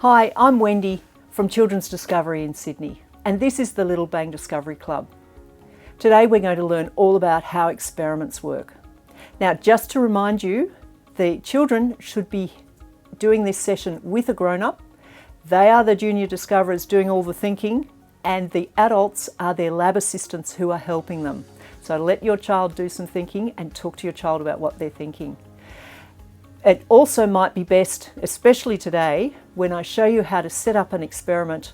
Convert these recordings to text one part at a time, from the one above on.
Hi, I'm Wendy from Children's Discovery in Sydney, and this is the Little Bang Discovery Club. Today we're going to learn all about how experiments work. Now, just to remind you, the children should be doing this session with a grown-up. They are the junior discoverers doing all the thinking, and the adults are their lab assistants who are helping them. So let your child do some thinking and talk to your child about what they're thinking. It also might be best, especially today, when I show you how to set up an experiment,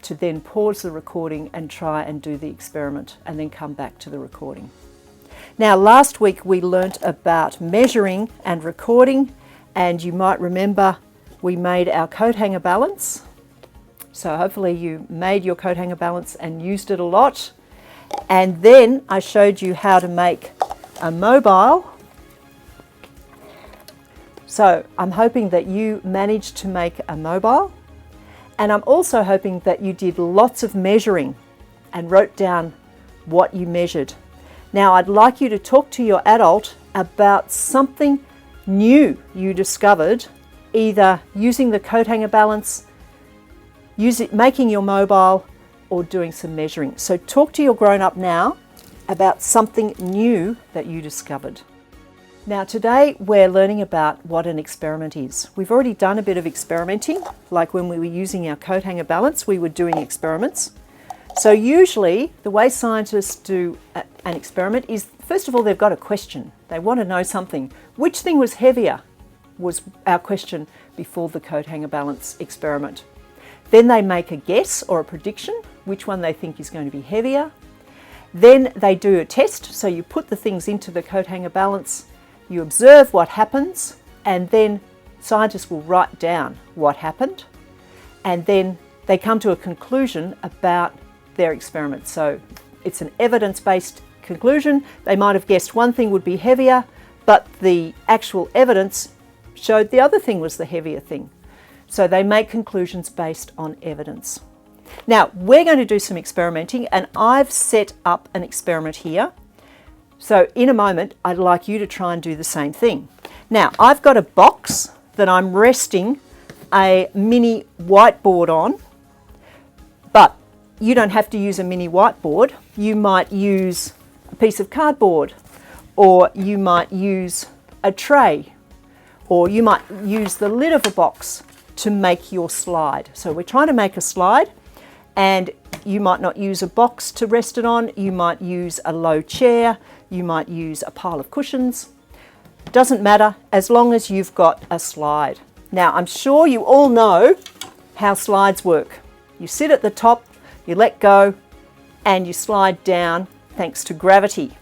to then pause the recording and try and do the experiment and then come back to the recording. Now, last week we learnt about measuring and recording, and you might remember we made our coat hanger balance. So hopefully you made your coat hanger balance and used it a lot. And then I showed you how to make a mobile. So I'm hoping that you managed to make a mobile, and I'm also hoping that you did lots of measuring and wrote down what you measured. Now I'd like you to talk to your adult about something new you discovered, either using the coat hanger balance, making your mobile, or doing some measuring. So talk to your grown-up now about something new that you discovered. Now today we're learning about what an experiment is. We've already done a bit of experimenting, like when we were using our coat hanger balance, we were doing experiments. So usually the way scientists do an experiment is, first of all, they've got a question. They want to know something. Which thing was heavier was our question before the coat hanger balance experiment. Then they make a guess or a prediction, which one they think is going to be heavier. Then they do a test, so you put the things into the coat hanger balance, you observe what happens, and then scientists will write down what happened, and then they come to a conclusion about their experiment. So it's an evidence-based conclusion. They might have guessed one thing would be heavier, but the actual evidence showed the other thing was the heavier thing. So they make conclusions based on evidence. Now, we're going to do some experimenting, and I've set up an experiment here. So in a moment, I'd like you to try and do the same thing. Now, I've got a box that I'm resting a mini whiteboard on, but you don't have to use a mini whiteboard. You might use a piece of cardboard, or you might use a tray, or you might use the lid of a box to make your slide. So we're trying to make a slide, and you might not use a box to rest it on. You might use a low chair. You might use a pile of cushions. Doesn't matter, as long as you've got a slide. Now, I'm sure you all know how slides work. You sit at the top, you let go, and you slide down thanks to gravity.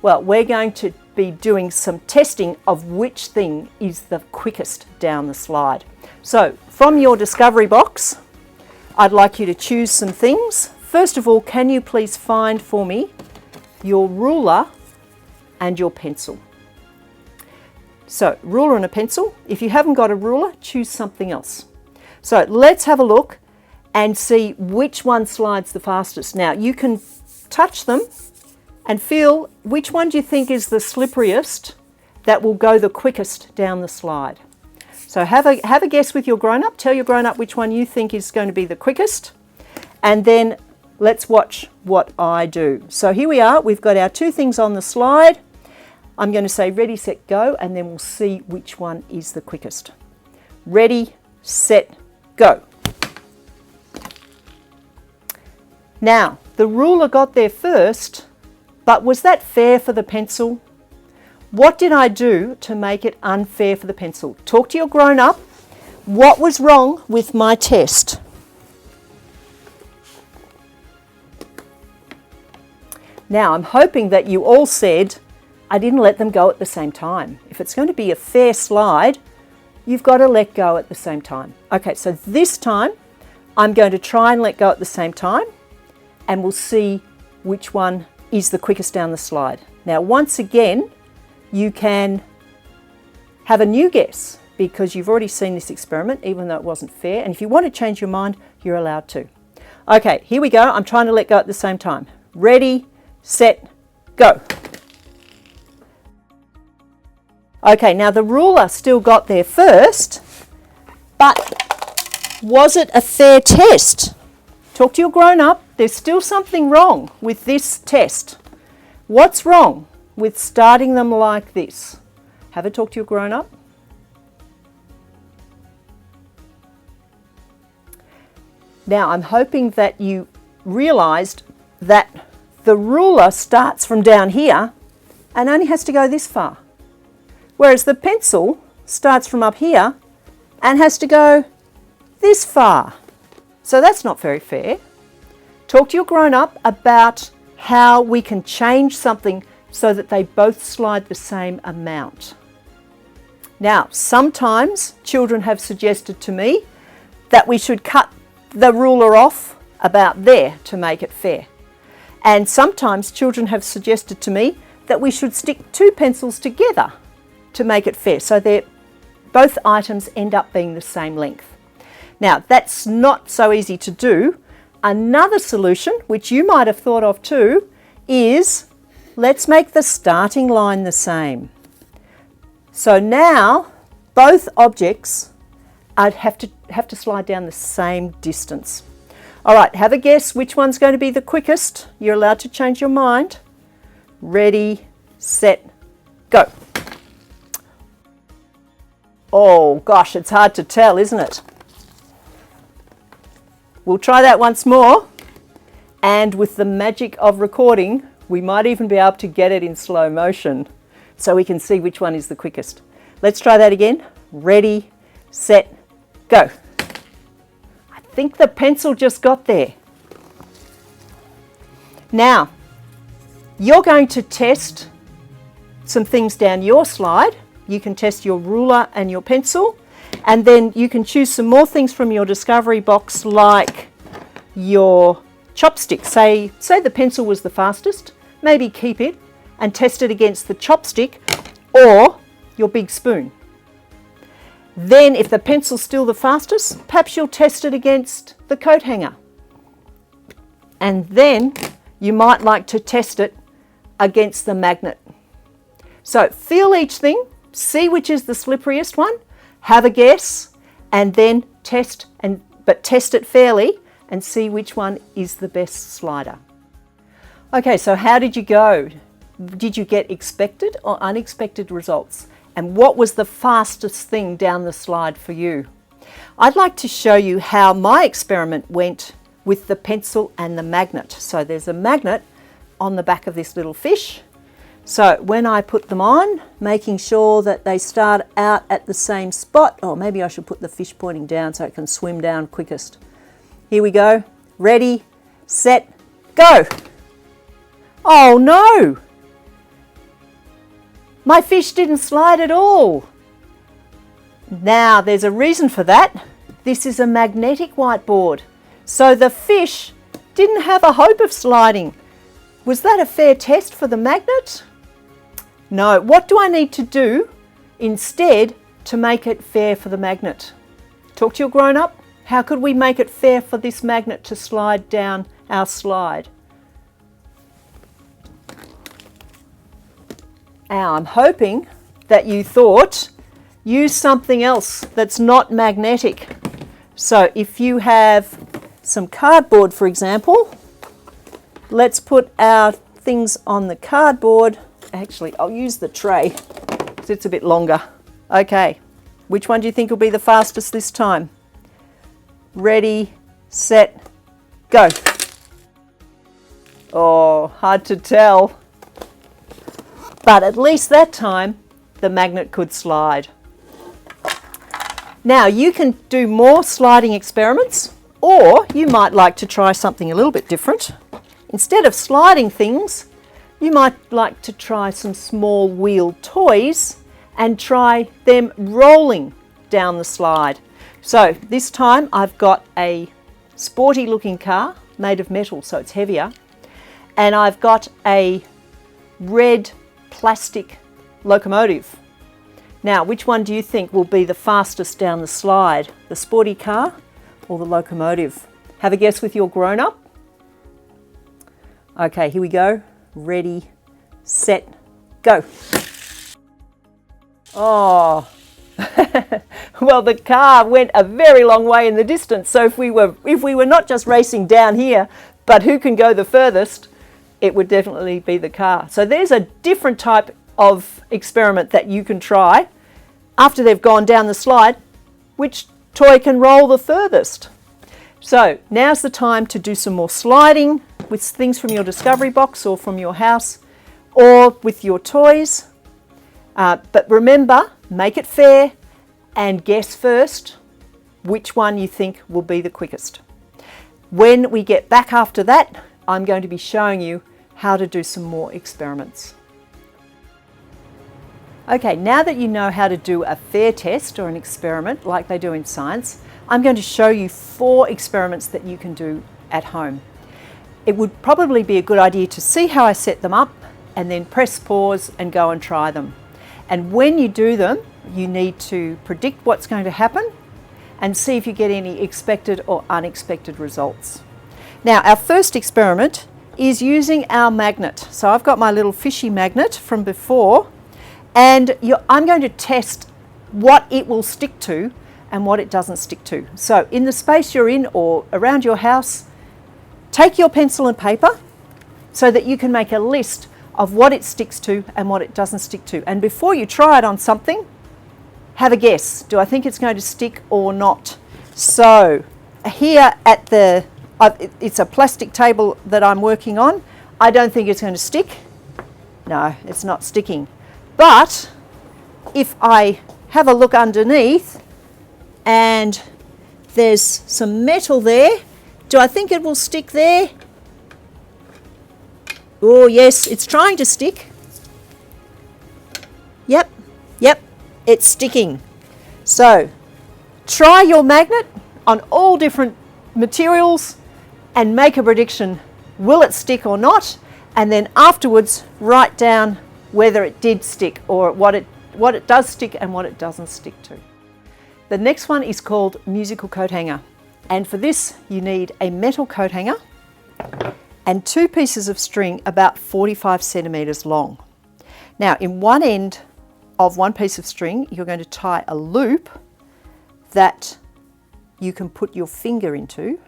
Well, we're going to be doing some testing of which thing is the quickest down the slide. So, from your discovery box, I'd like you to choose some things. First of all, can you please find for me your ruler and your pencil? So, ruler and a pencil. If you haven't got a ruler, choose something else. So let's have a look and see which one slides the fastest. Now, you can touch them and feel which one do you think is the slipperiest that will go the quickest down the slide. So have a guess with your grown-up. Tell your grown-up which one you think is going to be the quickest. And then let's watch what I do. So here we are. We've got our two things on the slide. I'm going to say ready, set, go, and then we'll see which one is the quickest. Ready, set, go. Now, the ruler got there first, but was that fair for the pencil? What did I do to make it unfair for the pencil? Talk to your grown-up. What was wrong with my test? Now, I'm hoping that you all said, I didn't let them go at the same time. If it's going to be a fair slide, you've got to let go at the same time. Okay, so this time, I'm going to try and let go at the same time, and we'll see which one is the quickest down the slide. Now, once again, you can have a new guess because you've already seen this experiment, even though it wasn't fair. And if you want to change your mind, you're allowed to. Okay, here we go. I'm trying to let go at the same time. Ready, set, go. Okay, now the ruler still got there first, but Was it a fair test? Talk to your grown-up. There's still something wrong with this test. What's wrong with starting them like this? Have a talk to your grown-up. Now, I'm hoping that you realised that the ruler starts from down here and only has to go this far, whereas the pencil starts from up here and has to go this far. So that's not very fair. Talk to your grown-up about how we can change something so that they both slide the same amount. Now, sometimes children have suggested to me that we should cut the ruler off about there to make it fair. And sometimes children have suggested to me that we should stick two pencils together to make it fair, so both items end up being the same length. Now, that's not so easy to do. Another solution, which you might have thought of too, is let's make the starting line the same. So now both objects have to slide down the same distance. All right, have a guess which one's going to be the quickest. You're allowed to change your mind. Ready, set, go. Oh gosh, it's hard to tell, isn't it? We'll try that once more, and with the magic of recording, we might even be able to get it in slow motion so we can see which one is the quickest. Let's try that again. Ready, set, go. I think the pencil just got there. Now, you're going to test some things down your slide. You can test your ruler and your pencil, and then you can choose some more things from your discovery box, like your chopstick. Say the pencil was the fastest, maybe keep it and test it against the chopstick or your big spoon. Then if the pencil's still the fastest, perhaps you'll test it against the coat hanger. And then you might like to test it against the magnet. So feel each thing, see which is the slipperiest one, have a guess, and then test it fairly and see which one is the best slider. Okay, so how did you go? Did you get expected or unexpected results? And what was the fastest thing down the slide for you? I'd like to show you how my experiment went with the pencil and the magnet. So there's a magnet on the back of this little fish. So when I put them on, making sure that they start out at the same spot, or maybe I should put the fish pointing down so it can swim down quickest. Here we go. Ready, set, go. Oh no! My fish didn't slide at all. Now there's a reason for that. This is a magnetic whiteboard. So the fish didn't have a hope of sliding. Was that a fair test for the magnet? No. What do I need to do instead to make it fair for the magnet? Talk to your grown-up. How could we make it fair for this magnet to slide down our slide? Now, I'm hoping that you thought, use something else that's not magnetic. So if you have some cardboard, for example, let's put our things on the cardboard. Actually, I'll use the tray because it's a bit longer. Okay, which one do you think will be the fastest this time? Ready, set, go. Oh, hard to tell. But at least that time, the magnet could slide. Now, you can do more sliding experiments, or you might like to try something a little bit different. Instead of sliding things, you might like to try some small wheel toys and try them rolling down the slide. So this time I've got a sporty looking car made of metal, so it's heavier, and I've got a red plastic locomotive. Now, which one do you think will be the fastest down the slide? The sporty car or the locomotive? Have a guess with your grown-up. Okay, here we go. Ready, set, go. Oh, Well, the car went a very long way in the distance. So if we were not just racing down here, but who can go the furthest, it would definitely be the car. So there's a different type of experiment that you can try. After they've gone down the slide, which toy can roll the furthest? So now's the time to do some more sliding with things from your discovery box or from your house or with your toys. But remember, make it fair and guess first which one you think will be the quickest. When we get back after that, I'm going to be showing you how to do some more experiments. Okay, now that you know how to do a fair test or an experiment like they do in science, I'm going to show you 4 experiments that you can do at home. It would probably be a good idea to see how I set them up and then press pause and go and try them. And when you do them, you need to predict what's going to happen and see if you get any expected or unexpected results. Now, our first experiment is using our magnet. So I've got my little fishy magnet from before, and I'm going to test what it will stick to and what it doesn't stick to. So in the space you're in or around your house, take your pencil and paper so that you can make a list of what it sticks to and what it doesn't stick to. And before you try it on something, have a guess. Do I think it's going to stick or not? So here at it's a plastic table that I'm working on. I don't think it's going to stick. No, it's not sticking. But if I have a look underneath and there's some metal there, do I think it will stick there? Oh yes, it's trying to stick. Yep, it's sticking. So try your magnet on all different materials and make a prediction. Will it stick or not? And then afterwards write down whether it did stick or what it does stick and what it doesn't stick to. The next one is called musical coat hanger. And for this you need a metal coat hanger and 2 pieces of string about 45 centimetres long. Now in one end of one piece of string you're going to tie a loop that you can put your finger into.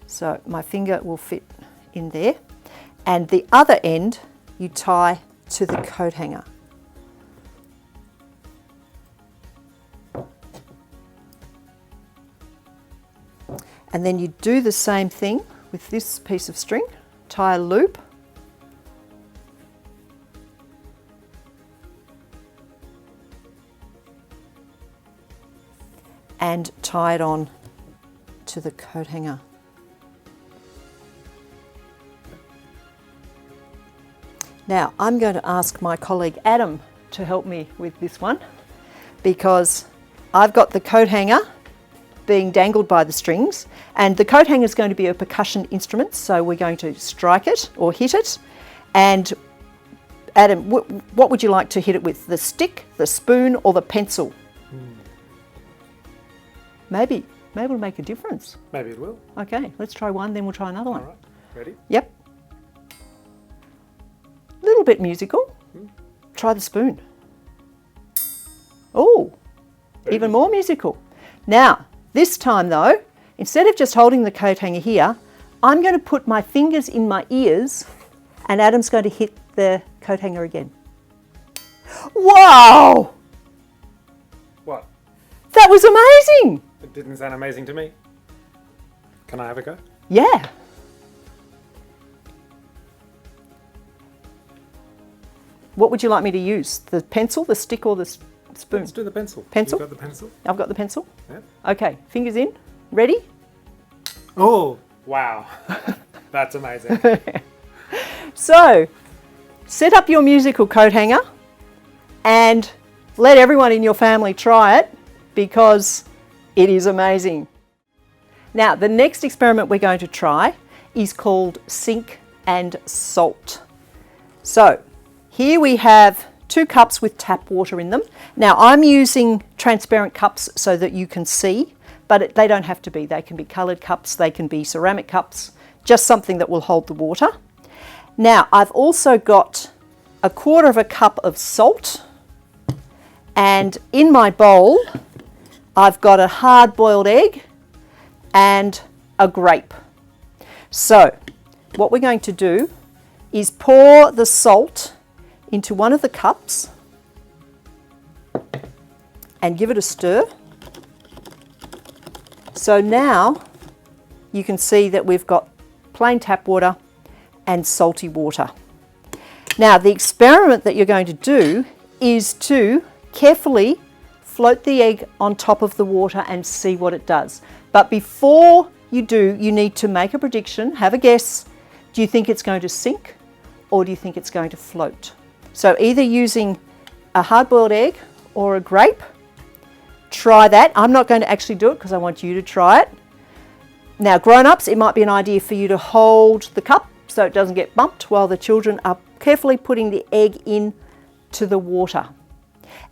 So my finger will fit in there, and the other end you tie to the coat hanger. And then you do the same thing with this piece of string, tie a loop, and tie it on to the coat hanger. Now I'm going to ask my colleague Adam to help me with this one, because I've got the coat hanger being dangled by the strings, and the coat hanger is going to be a percussion instrument, so we're going to strike it or hit it. And Adam, what would you like to hit it with? The stick, the spoon, or the pencil? Maybe it'll make a difference. Maybe it will. Okay, let's try one, then we'll try another one. All right, ready? Yep. Little bit musical. Try the spoon. Oh, even more musical. Now, this time though, instead of just holding the coat hanger here, I'm going to put my fingers in my ears and Adam's going to hit the coat hanger again. Wow! What? That was amazing! It didn't sound amazing to me. Can I have a go? Yeah. What would you like me to use? The pencil, the stick, or the spoon? Let's do the pencil. Pencil? You've got the pencil? I've got the pencil. Yeah. Okay, fingers in. Ready? Oh, wow. That's amazing. So, set up your musical coat hanger and let everyone in your family try it, because it is amazing. Now, the next experiment we're going to try is called sink and salt. So, here we have 2 cups with tap water in them. Now, I'm using transparent cups so that you can see, but they don't have to be. They can be coloured cups, they can be ceramic cups, just something that will hold the water. Now I've also got 1/4 cup of salt, and in my bowl I've got a hard-boiled egg and a grape. So what we're going to do is pour the salt into one of the cups and give it a stir. So now you can see that we've got plain tap water and salty water. Now the experiment that you're going to do is to carefully float the egg on top of the water and see what it does. But before you do, you need to make a prediction, have a guess. Do you think it's going to sink or do you think it's going to float? So either using a hard-boiled egg or a grape. Try that. I'm not going to actually do it because I want you to try it. Now grown-ups, it might be an idea for you to hold the cup so it doesn't get bumped while the children are carefully putting the egg into the water.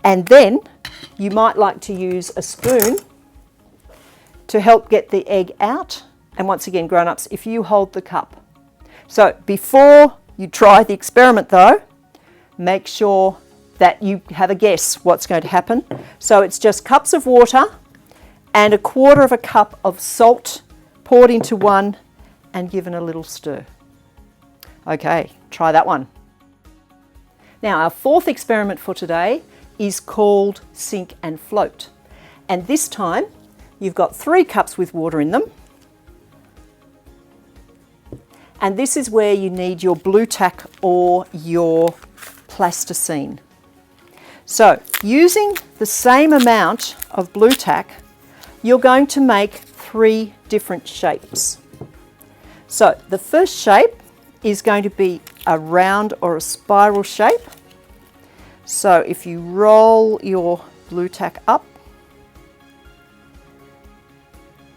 And then you might like to use a spoon to help get the egg out. And once again, grown-ups, if you hold the cup. So before you try the experiment though, make sure that you have a guess what's going to happen. So it's just cups of water and 1/4 cup of salt poured into one and given a little stir. Okay, try that one. Now our 4th experiment for today is called sink and float. And this time you've got 3 cups with water in them. And this is where you need your blue tack or your plasticine. So using the same amount of blue tack, you're going to make 3 different shapes. So the first shape is going to be a round or a spiral shape. So if you roll your blue tack up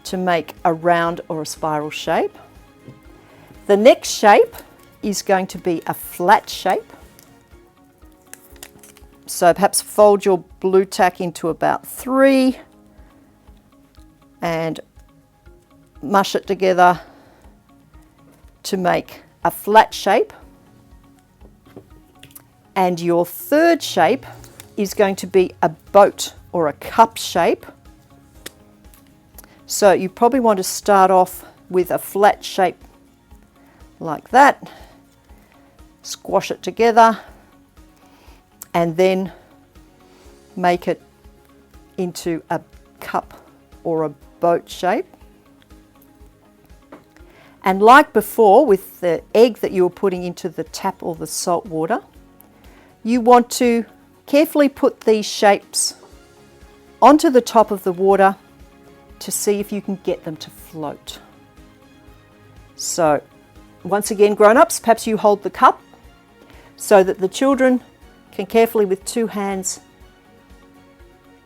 to make a round or a spiral shape. The next shape is going to be a flat shape. So perhaps fold your blue tack into about 3 and mush it together to make a flat shape. And your third shape is going to be a boat or a cup shape. So you probably want to start off with a flat shape like that, squash it together, and then make it into a cup or a boat shape. And like before with the egg that you were putting into the tap or the salt water, you want to carefully put these shapes onto the top of the water to see if you can get them to float. So once again, grown-ups, perhaps you hold the cup so that the children can carefully with 2 hands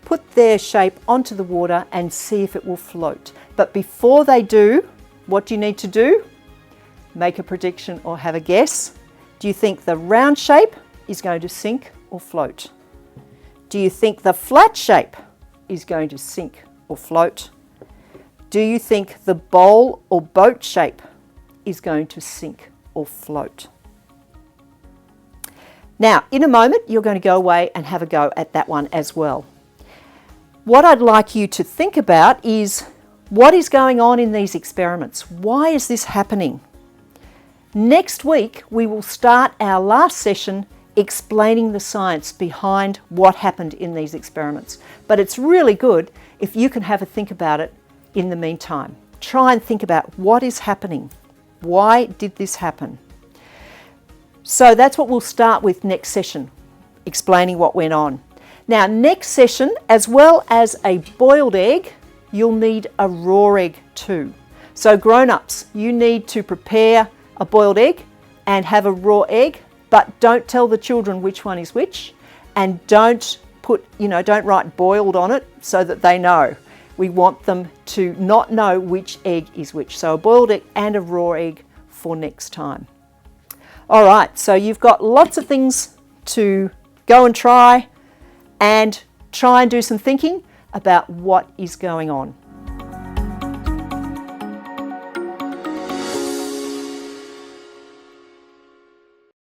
put their shape onto the water and see if it will float. But before they do, what do you need to do? Make a prediction or have a guess. Do you think the round shape is going to sink or float? Do you think the flat shape is going to sink or float? Do you think the bowl or boat shape is going to sink or float? Now, in a moment, you're going to go away and have a go at that one as well. What I'd like you to think about is what is going on in these experiments? Why is this happening? Next week, we will start our last session explaining the science behind what happened in these experiments. But it's really good if you can have a think about it in the meantime. Try and think about what is happening. Why did this happen? So that's what we'll start with next session, explaining what went on. Now, next session, as well as a boiled egg, you'll need a raw egg too. So grown-ups, you need to prepare a boiled egg and have a raw egg, but don't tell the children which one is which, and don't write boiled on it so that they know. We want them to not know which egg is which. So a boiled egg and a raw egg for next time. All right, so you've got lots of things to go and try and do some thinking about what is going on.